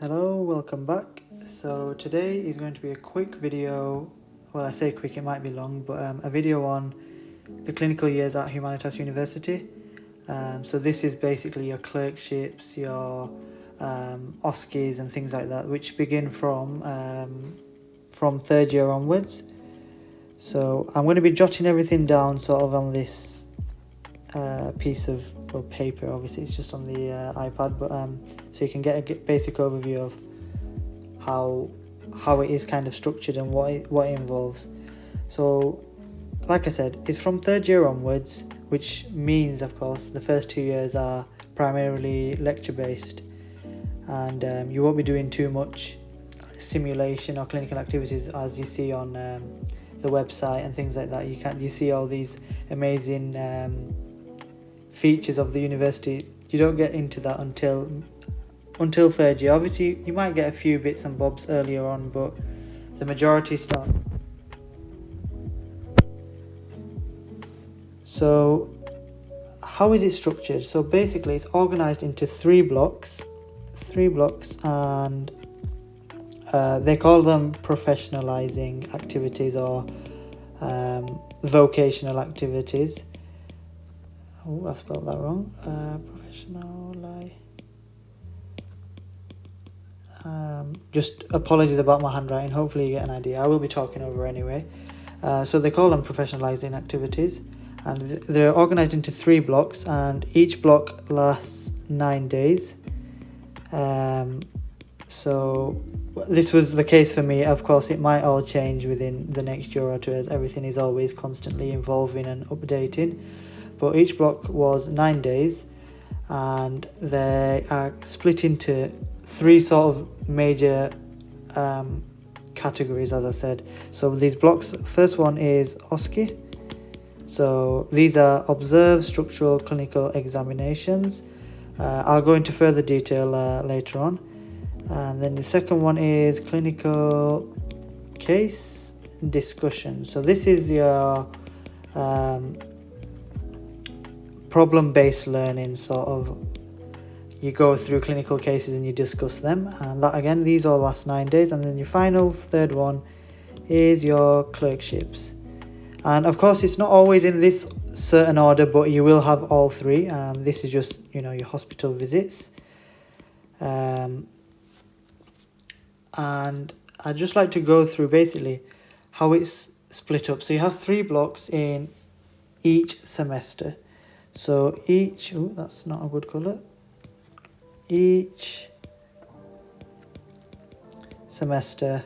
Hello, welcome back. So today is going to be a quick video. Well, I say quick, it might be long, but a video on the clinical years at Humanitas University. So this is basically your clerkships, your OSCEs and things like that, which begin from third year onwards. So I'm going to be jotting everything down sort of on this piece of paper. Obviously it's just on the iPad, but so you can get a basic overview of how it is kind of structured and what it involves. So like I said, it's from third year onwards, which means of course the first 2 years are primarily lecture based, and you won't be doing too much simulation or clinical activities as you see on the website and things like that. You see all these amazing features of the university. You don't get into that until third year. Obviously you might get a few bits and bobs earlier on, but the majority start. So how is it structured? So basically it's organized into three blocks, and they call them professionalising activities or vocational activities. Oh, I spelled that wrong. Just apologies about my handwriting. Hopefully you get an idea. I will be talking over anyway. So they call them professionalising activities, and they're organised into three blocks, and each block lasts 9 days. So this was the case for me. Of course, it might all change within the next year or two, as everything is always constantly evolving and updating. But each block was 9 days, and they are split into three sort of major categories, as I said. So these blocks, first one is OSCE. So these are observed structural clinical examinations. I'll go into further detail later on. And then the second one is clinical case discussion. So this is your problem-based learning, sort of. You go through clinical cases and you discuss them, and that again, these all last 9 days. And then your final third one is your clerkships, and of course it's not always in this certain order, but you will have all three. And this is just, your hospital visits. And I'd just like to go through basically how it's split up. So you have three blocks in each semester. So that's not a good colour. Each semester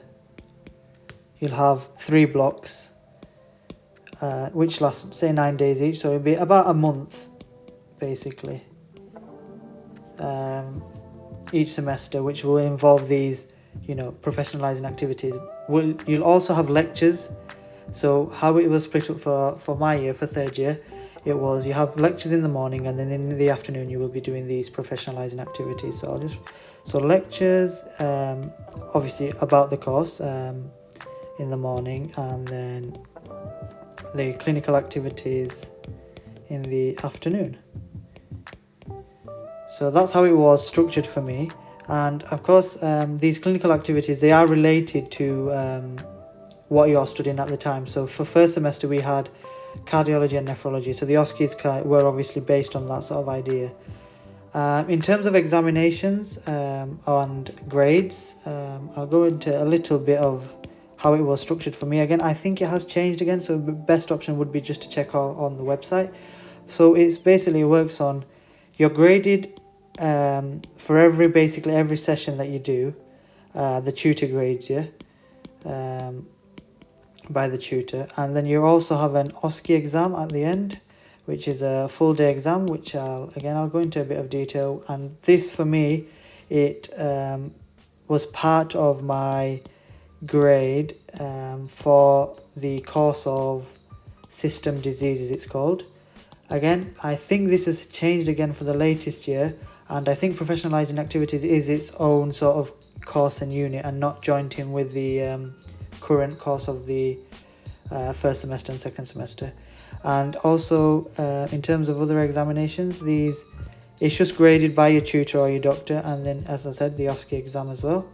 you'll have three blocks, which last, say, 9 days each. So it'll be about a month, basically, each semester, which will involve these, professionalising activities. You'll also have lectures. So how it was split up for my year, for third year, it was, you have lectures in the morning, and then in the afternoon you will be doing these professionalising activities. So lectures, obviously about the course, in the morning, and then the clinical activities in the afternoon. So that's how it was structured for me. And of course, these clinical activities, they are related to what you're studying at the time. So for first semester we had cardiology and nephrology. So the OSCEs were obviously based on that sort of idea. In terms of examinations and grades, I'll go into a little bit of how it was structured for me. Again, I think it has changed again, so the best option would be just to check out on the website. So it's basically works on, you're graded for every session that you do. The tutor grades you by the tutor, and then you also have an OSCE exam at the end, which is a full day exam, which I'll go into a bit of detail. And this, for me, it was part of my grade for the course of system diseases, it's called. Again, I think this has changed again for the latest year, and I think professionalising activities is its own sort of course and unit, and not joined in with the current course of the first semester and second semester. And also in terms of other examinations, these It's just graded by your tutor or your doctor, and then, as I said, the OSCE exam as well,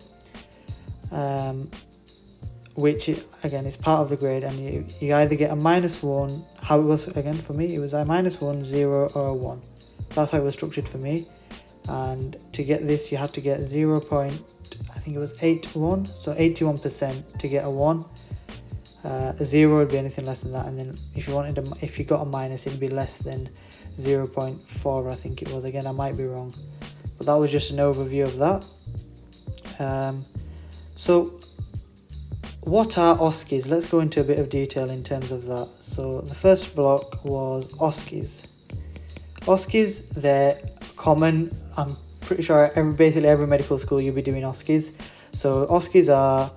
which again is part of the grade, and you either get a -1. How it was again for me, it was a -1, 0, or a 1. That's how it was structured for me. And to get this, you had to get 0.81, so 81% to get a 1. A 0 would be anything less than that, and then if you got a minus, it'd be less than 0.4, I think it was. Again, I might be wrong, but that was just an overview of that. So what are OSCEs? Let's go into a bit of detail in terms of that. So the first block was OSCEs. OSCEs, they're common. I'm pretty sure basically every medical school you'll be doing OSCEs. So OSCEs are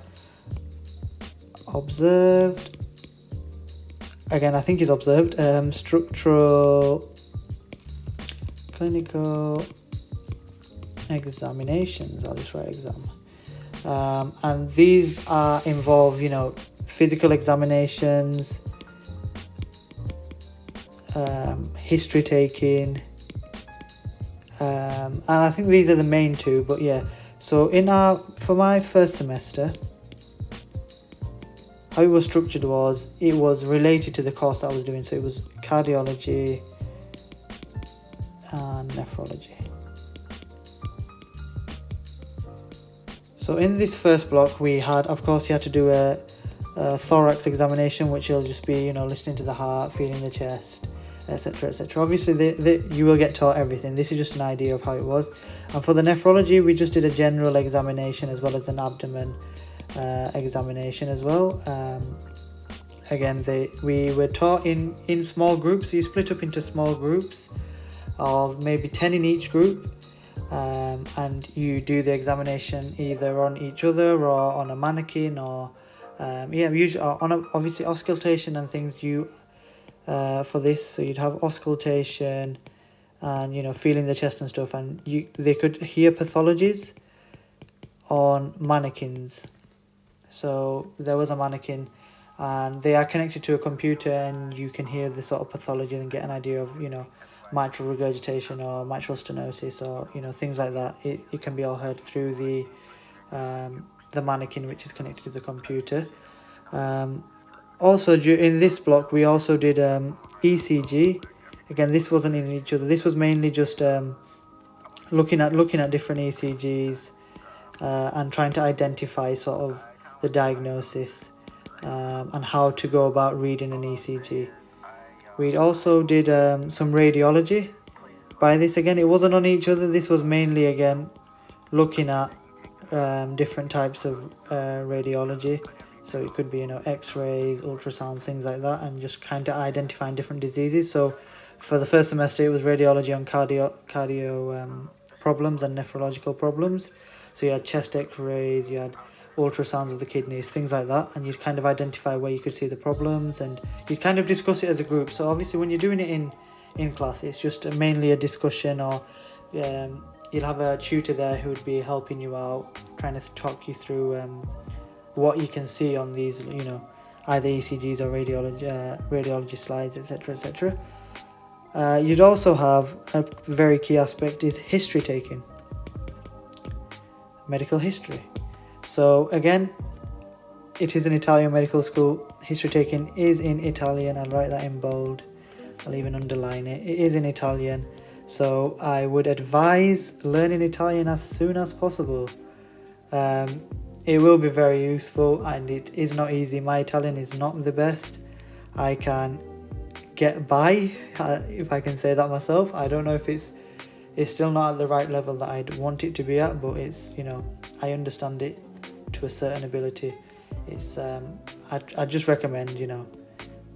observed, again I think it's observed, structural clinical examinations. I'll just write exam. And these involve, physical examinations, history taking, and I think these are the main two. But yeah, so for my first semester, how it was structured was, it was related to the course that I was doing. So it was cardiology and nephrology. So in this first block, we had, of course, you had to do a thorax examination, which will just be, listening to the heart, feeling the chest, etc., etc. Obviously, you will get taught everything. This is just an idea of how it was. And for the nephrology, we just did a general examination as well as an abdomen examination as well. Again, we were taught in small groups. So you split up into small groups of maybe 10 in each group. And you do the examination either on each other or on a mannequin, or usually on obviously auscultation and things for this. So you'd have auscultation and feeling the chest and stuff, and they could hear pathologies on mannequins. So there was a mannequin, and they are connected to a computer, and you can hear the sort of pathology and get an idea of mitral regurgitation or mitral stenosis, or things like that. It can be all heard through the mannequin, which is connected to the computer. Also, in this block, we also did ECG. Again, this wasn't in each other. This was mainly just looking at different ECGs and trying to identify sort of the diagnosis and how to go about reading an ECG. We also did some radiology. By this, again, it wasn't on each other. This was mainly, again, looking at different types of radiology. So it could be, x-rays, ultrasounds, things like that, and just kind of identifying different diseases. So for the first semester, it was radiology on cardio problems and nephrological problems. So you had chest x-rays, you had ultrasounds of the kidneys, things like that, and you'd kind of identify where you could see the problems, and you'd kind of discuss it as a group. So obviously when you're doing it in class, it's just mainly a discussion, or you'll have a tutor there who would be helping you out, trying to talk you through what you can see on these, either ECGs or radiology slides, etc., etc. You'd also have a very key aspect is history taking, medical history. So again, it is an Italian medical school. History taking is in Italian. I'll write that in bold. I'll even underline it. It is in Italian. So I would advise learning Italian as soon as possible. It will be very useful, and it is not easy. My Italian is not the best. I can get by, if I can say that myself. I don't know if it's still not at the right level that I'd want it to be at, but it's, I understand it to a certain ability. It's I just recommend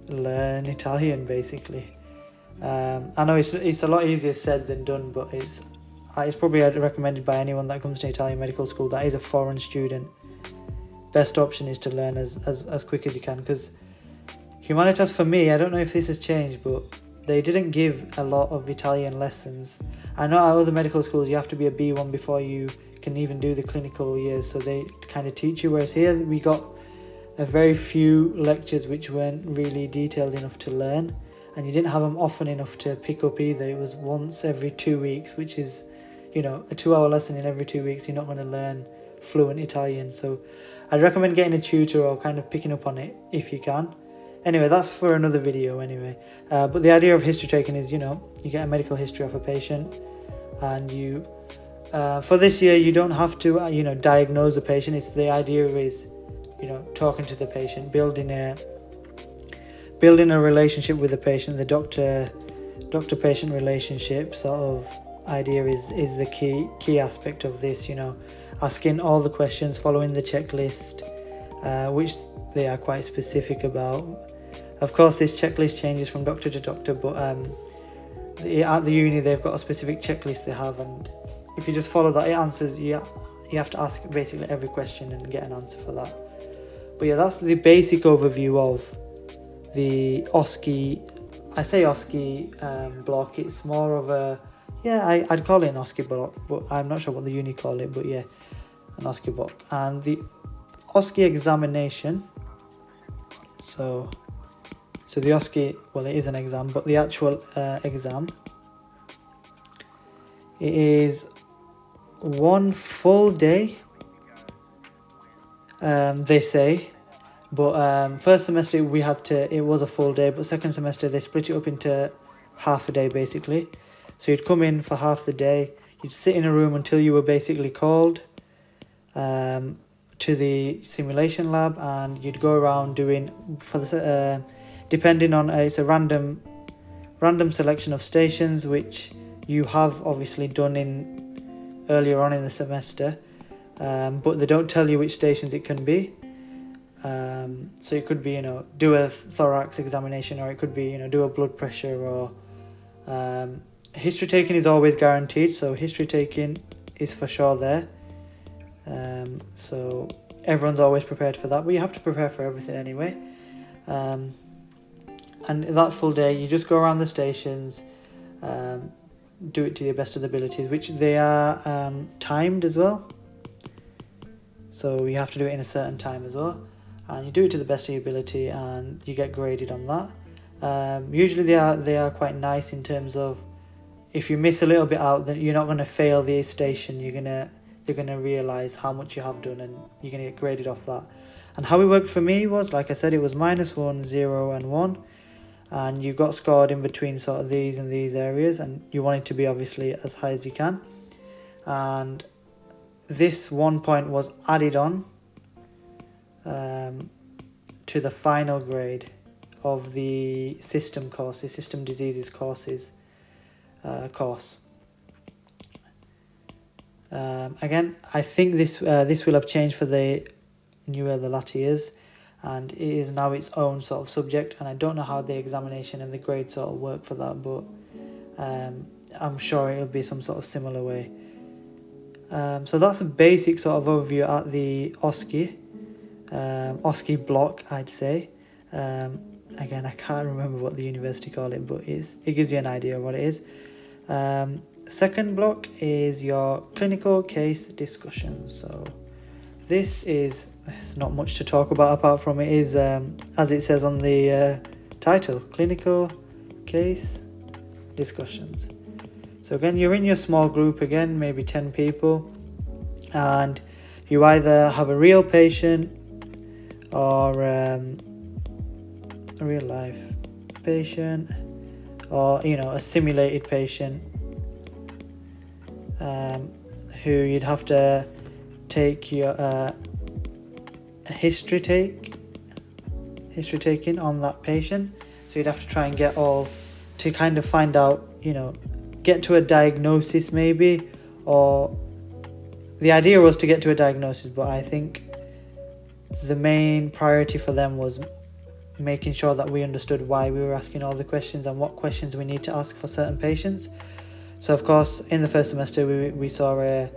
learn Italian basically. I know it's a lot easier said than done, but it's probably recommended by anyone that comes to Italian medical school that is a foreign student. Best option is to learn as quick as you can, because Humanitas, for me, I don't know if this has changed, but they didn't give a lot of Italian lessons. I know at other medical schools you have to be a B1 before you can even do the clinical years, so they kind of teach you, whereas here we got a very few lectures which weren't really detailed enough to learn, and you didn't have them often enough to pick up either. It was once every 2 weeks, which is, a 2-hour lesson in every 2 weeks. You're not going to learn fluent Italian. So I'd recommend getting a tutor or kind of picking up on it if you can. Anyway, that's for another video anyway. But the idea of history taking is, you get a medical history of a patient, and you, for this year, you don't have to, diagnose the patient. It's the idea is, talking to the patient, building a relationship with the patient. The doctor-patient relationship sort of idea is the key aspect of this. Asking all the questions, following the checklist, which they are quite specific about. Of course, this checklist changes from doctor to doctor, but at the uni they've got a specific checklist they have, and if you just follow that, it answers. You have to ask basically every question and get an answer for that. But yeah, that's the basic overview of the OSCE. I say OSCE block. It's more of a, I'd call it an OSCE block, but I'm not sure what the uni call it. But yeah, an OSCE block. And the OSCE examination. So the OSCE, well, it is an exam, but the actual exam, it is 1 full day. They say, but first semester it was a full day, but second semester they split it up into half a day basically. So you'd come in for half the day, you'd sit in a room until you were basically called to the simulation lab, and you'd go around doing, for the depending on, it's a random selection of stations which you have obviously done earlier on in the semester, but they don't tell you which stations it can be. So it could be, do a thorax examination, or it could be, do a blood pressure, or history taking is always guaranteed, so history taking is for sure there. So everyone's always prepared for that, but you have to prepare for everything anyway. And that full day, you just go around the stations, do it to your best of the abilities, which they are timed as well. So you have to do it in a certain time as well, and you do it to the best of your ability, and you get graded on that. Usually they are quite nice in terms of, if you miss a little bit out, then you're not going to fail the station. They're gonna realise how much you have done, and you're gonna get graded off that. And how it worked for me was, like I said, it was -1, 0, and 1, and you got scored in between sort of these and these areas, and you want it to be obviously as high as you can. And this 1 point was added on to the final grade of the system diseases course. Again, I think this will have changed for the latter years, and it is now its own sort of subject, and I don't know how the examination and the grade sort of work for that, but I'm sure it'll be some sort of similar way. So that's a basic sort of overview at the OSCE block, I'd say. Again, I can't remember what the university call it, but it gives you an idea of what it is. Second block is your clinical case discussion. So there's not much to talk about apart from it is, as it says on the title, clinical case discussions. So again, you're in your small group again, maybe 10 people, and you either have a real patient or a real life patient, or a simulated patient, who you'd have to take your history taking on that patient. So you'd have to try and get all to kind of find out, get to a diagnosis maybe, or the idea was to get to a diagnosis, but I think the main priority for them was making sure that we understood why we were asking all the questions and what questions we need to ask for certain patients. So of course, in the first semester, we saw a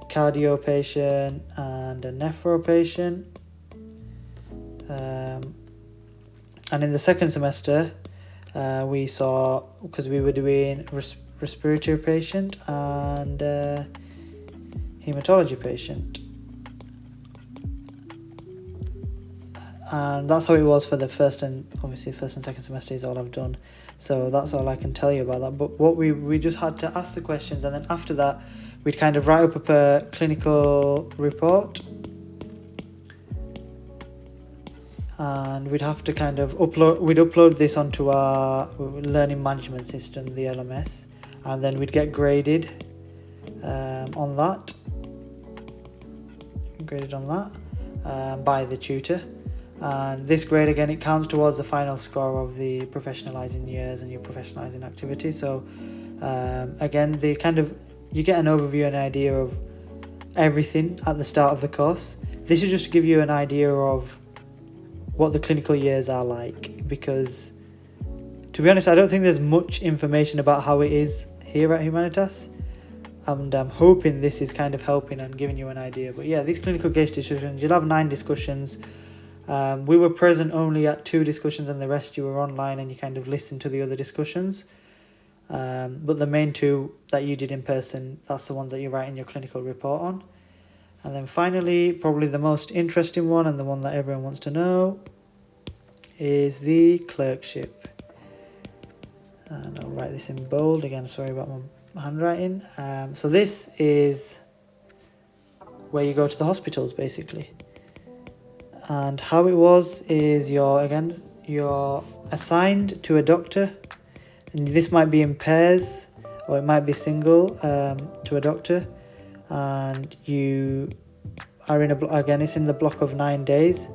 cardio patient and a nephro patient. And in the second semester, we saw, because we were doing respiratory patient and hematology patient. And that's how it was for the first and second semester is all I've done. So that's all I can tell you about that. But what we just had to ask the questions, and then after that we'd kind of write up a clinical report, and we'd have to kind of upload this onto our learning management system, the LMS, and then we'd get graded on that by the tutor. And this grade, again, it counts towards the final score of the professionalising years and your professionalising activity. So again, you get an overview and idea of everything at the start of the course. This is just to give you an idea of what the clinical years are like, because to be honest, I don't think there's much information about how it is here at Humanitas, and I'm hoping this is kind of helping and giving you an idea. But yeah, these clinical case discussions, you'll have 9 discussions. We were present only at 2 discussions, and the rest you were online and you kind of listened to the other discussions. But the main 2 that you did in person, that's the ones that you're writing your clinical report on. And then finally, probably the most interesting one and the one that everyone wants to know is the clerkship. And I'll write this in bold again, sorry about my handwriting. So this is where you go to the hospitals basically. And how it was is you're assigned to a doctor, and this might be in pairs or it might be single to a doctor, and you are it's in the block of 9 days,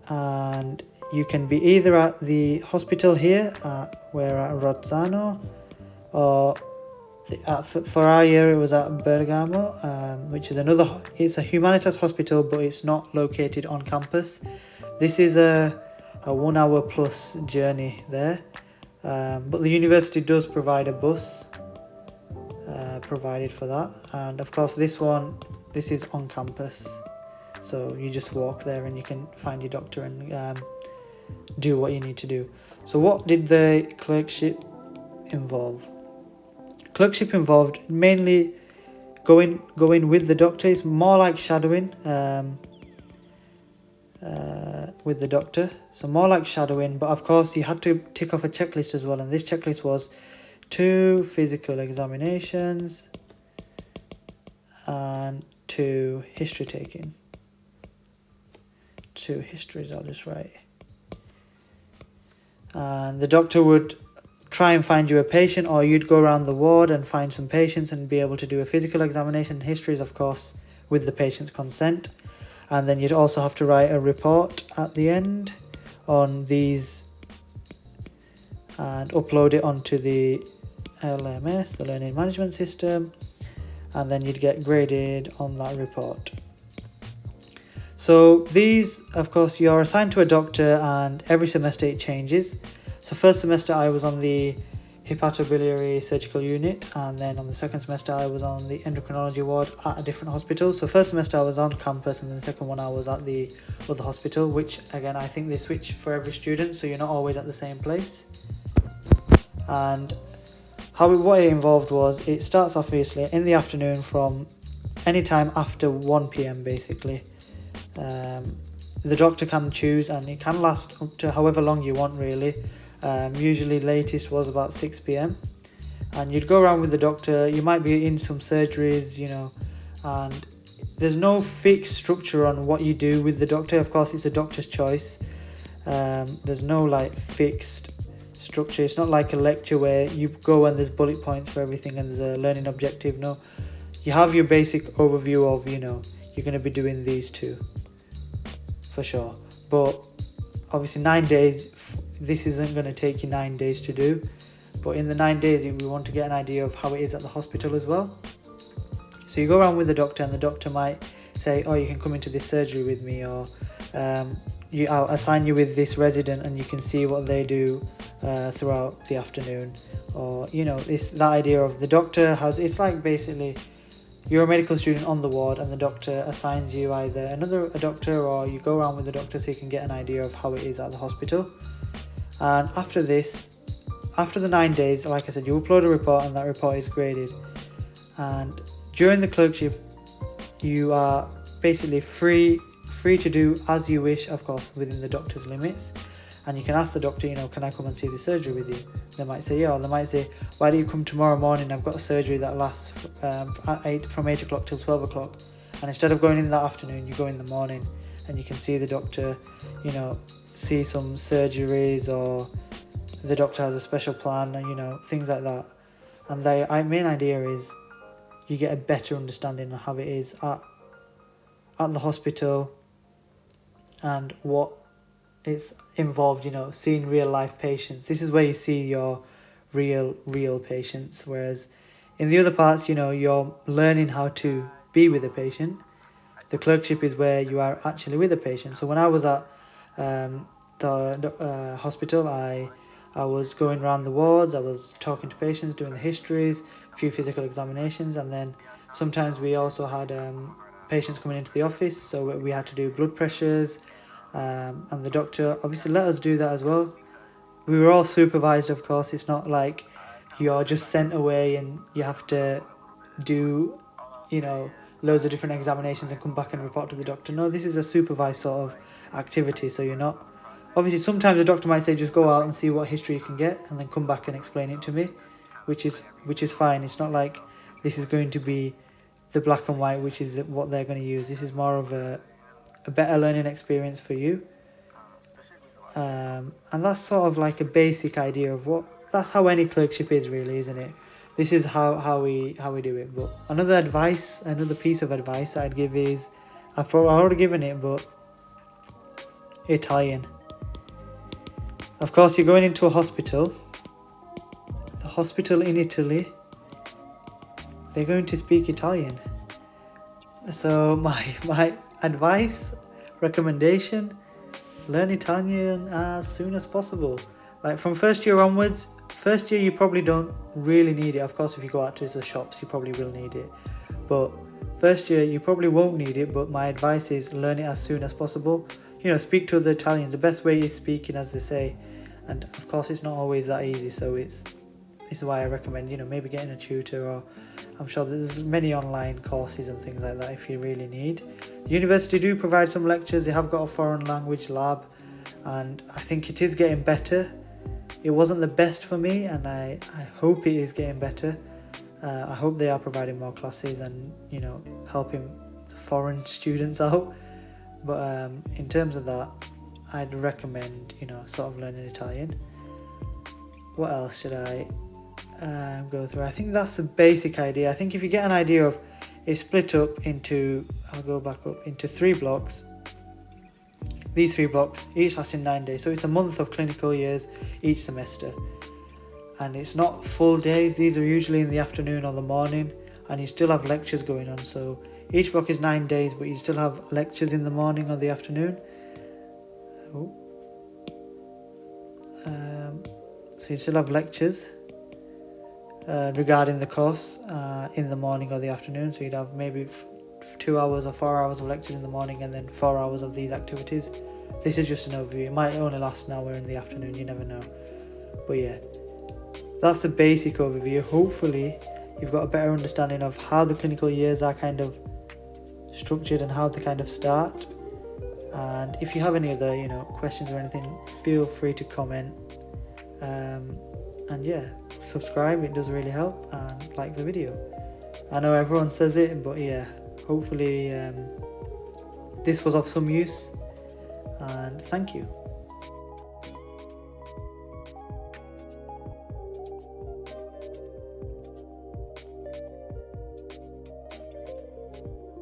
and you can be either at the hospital here, we're at Rozzano, or for our year it was at Bergamo, which is it's a Humanitas hospital, but it's not located on campus. This is a 1 hour plus journey there, but the university does provide a bus provided for that. And of course this is on campus, so you just walk there and you can find your doctor and do what you need to do. So what did the clerkship involve? Clerkship involved mainly going with the doctor. It's more like shadowing with the doctor, so more like shadowing, but of course you had to tick off a checklist as well, and this checklist was 2 physical examinations and 2 history taking. 2 histories, I'll just write. And the doctor would try and find you a patient, or you'd go around the ward and find some patients and be able to do a physical examination. Histories, of course, with the patient's consent. And then you'd also have to write a report at the end on these and upload it onto the LMS, the learning management system, and then you'd get graded on that report. So these, of course, you're assigned to a doctor, and every semester it changes. So first semester I was on the hepatobiliary surgical unit, and then on the second semester I was on the endocrinology ward at a different hospital. So first semester I was on campus, and then the second one I was at the other hospital, which again I think they switch for every student, so you're not always at the same place. And what it involved was, it starts off obviously in the afternoon from any time after 1 p.m. basically. The doctor can choose, and it can last up to however long you want really. Usually latest was about 6 p.m. and you'd go around with the doctor. You might be in some surgeries, and there's no fixed structure on what you do with the doctor. Of course, it's the doctor's choice. There's no fixed structure. It's not like a lecture where you go and there's bullet points for everything and there's a learning objective. No, you have your basic overview of, you're going to be doing these 2 for sure. But obviously 9 days, this isn't going to take you 9 days to do, but in the 9 days we want to get an idea of how it is at the hospital as well. So you go around with the doctor, and the doctor might say, you can come into this surgery with me, or I'll assign you with this resident and you can see what they do throughout the afternoon. Or it's that idea of the doctor it's like basically you're a medical student on the ward, and the doctor assigns you either a doctor, or you go around with the doctor so you can get an idea of how it is at the hospital. And after the 9 days, like I said, you upload a report, and that report is graded. And during the clerkship, you are basically free to do as you wish, of course, within the doctor's limits. And you can ask the doctor, can I come and see the surgery with you? They might say yeah, or they might say, why do you come tomorrow morning? I've got a surgery that lasts from 8 o'clock till 12 o'clock. And instead of going in that afternoon, you go in the morning and you can see the doctor, see some surgeries, or the doctor has a special plan, things like that. And the main idea is you get a better understanding of how it is at the hospital and what it's involved, seeing real life patients. This is where you see your real patients, whereas in the other parts, you're learning how to be with a patient. The clerkship is where you are actually with a patient. So when I was at the hospital, I was going around the wards, I was talking to patients, doing the histories, a few physical examinations, and then sometimes we also had patients coming into the office, so we had to do blood pressures, and the doctor obviously let us do that as well. We were all supervised, of course. It's not like you're just sent away and you have to do, loads of different examinations and come back and report to the doctor. No, this is a supervised sort of activity, so you're not... Obviously, sometimes the doctor might say, just go out and see what history you can get and then come back and explain it to me, which is fine. It's not like this is going to be the black and white, which is what they're going to use. This is more of a better learning experience for you. And that's sort of like a basic idea of that's how any clerkship is, really, isn't it? This is how we do it. But another piece of advice I'd give is, I've already given it, but Italian. Of course, you're going into a hospital. The hospital in Italy, they're going to speak Italian. So my advice, recommendation, learn Italian as soon as possible. Like from first year onwards. First year you probably don't really need it. Of course, if you go out to the shops, you probably will need it. But first year you probably won't need it, but my advice is learn it as soon as possible. Speak to the Italians. The best way is speaking, as they say. And of course, it's not always that easy, so this is why I recommend, maybe getting a tutor, or I'm sure there's many online courses and things like that if you really need. The university do provide some lectures. They have got a foreign language lab, and I think it is getting better. It wasn't the best for me, and I hope it is getting better. I hope they are providing more classes and, helping the foreign students out. But in terms of that, I'd recommend, sort of learning Italian. What else should I go through? I think that's the basic idea. I think if you get an idea of it's split up into, I'll go back up, into 3 blocks. These 3 blocks, each lasting 9 days. So it's a month of clinical years each semester. And it's not full days. These are usually in the afternoon or the morning. And you still have lectures going on. So each block is 9 days, but you still have lectures in the morning or the afternoon. So you still have lectures regarding the course in the morning or the afternoon. So you'd have maybe 2 hours or 4 hours of lectures in the morning, and then 4 hours of these activities. This is just an overview. It might only last an hour in the afternoon, you never know. But yeah, that's the basic overview. Hopefully you've got a better understanding of how the clinical years are kind of structured and how they kind of start. And if you have any other questions or anything, feel free to comment. And yeah, subscribe, it does really help, and like the video. I know everyone says it, but yeah, hopefully this was of some use, and thank you.